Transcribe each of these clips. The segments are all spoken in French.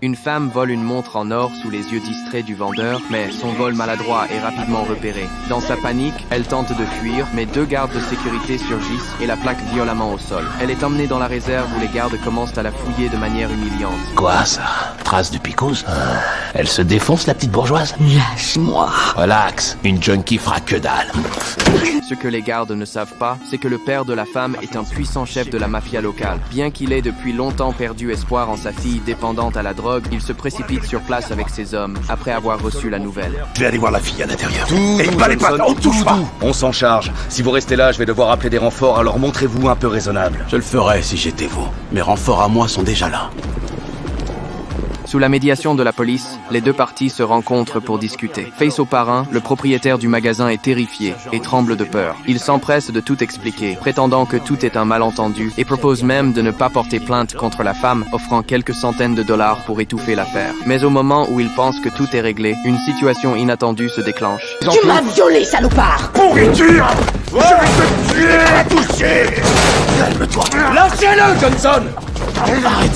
Une femme vole une montre en or sous les yeux distraits du vendeur, mais son vol maladroit est rapidement repéré. Dans sa panique, elle tente de fuir, mais deux gardes de sécurité surgissent et la plaquent violemment au sol. Elle est emmenée dans la réserve où les gardes commencent à la fouiller de manière humiliante. Quoi ça? Trace de picose? Elle se défonce la petite bourgeoise? Lâche-moi. Relax, une junkie fera que dalle. Ce que les gardes ne savent pas, c'est que le père de la femme est un puissant chef de la mafia locale. Bien qu'il ait depuis longtemps perdu espoir en sa fille dépendante à la drogue, il se précipite sur place avec ses hommes, après avoir reçu la nouvelle. Je vais aller voir la fille à l'intérieur. Et pas les pattes, on touche pas. On s'en charge. Si vous restez là, je vais devoir appeler des renforts, alors montrez-vous un peu raisonnable. Je le ferais si j'étais vous. Mes renforts à moi sont déjà là. Sous la médiation de la police, les deux parties se rencontrent pour discuter. Face au parrain, le propriétaire du magasin est terrifié et tremble de peur. Il s'empresse de tout expliquer, prétendant que tout est un malentendu et propose même de ne pas porter plainte contre la femme, offrant quelques centaines de dollars pour étouffer l'affaire. Mais au moment où il pense que tout est réglé, une situation inattendue se déclenche. Tu m'as violé, salopard! Pourriture! Je vais te tuer! Toucher! Calme-toi! Lâchez-le, Johnson!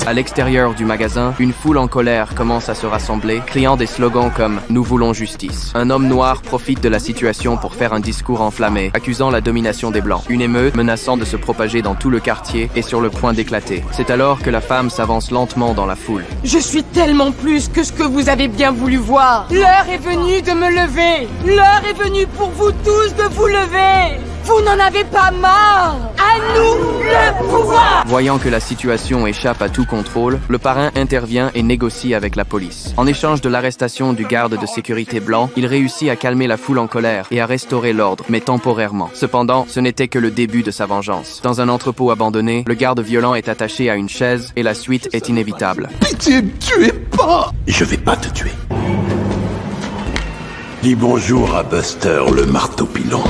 À l'extérieur du magasin, une foule en colère commence à se rassembler, criant des slogans comme « Nous voulons justice ». Un homme noir profite de la situation pour faire un discours enflammé, accusant la domination des Blancs. Une émeute menaçant de se propager dans tout le quartier est sur le point d'éclater. C'est alors que la femme s'avance lentement dans la foule. Je suis tellement plus que ce que vous avez bien voulu voir. L'heure est venue de me lever. L'heure est venue pour vous tous de vous lever. Vous n'en avez pas marre. À nous le pouvoir. Voyant que la situation échappe à tout contrôle, le parrain intervient et négocie avec la police. En échange de l'arrestation du garde de sécurité blanc, il réussit à calmer la foule en colère et à restaurer l'ordre, mais temporairement. Cependant, ce n'était que le début de sa vengeance. Dans un entrepôt abandonné, le garde violent est attaché à une chaise et la suite est inévitable. Pitié, ne tuez pas! Je vais pas te tuer. Dis bonjour à Buster, le marteau pilon.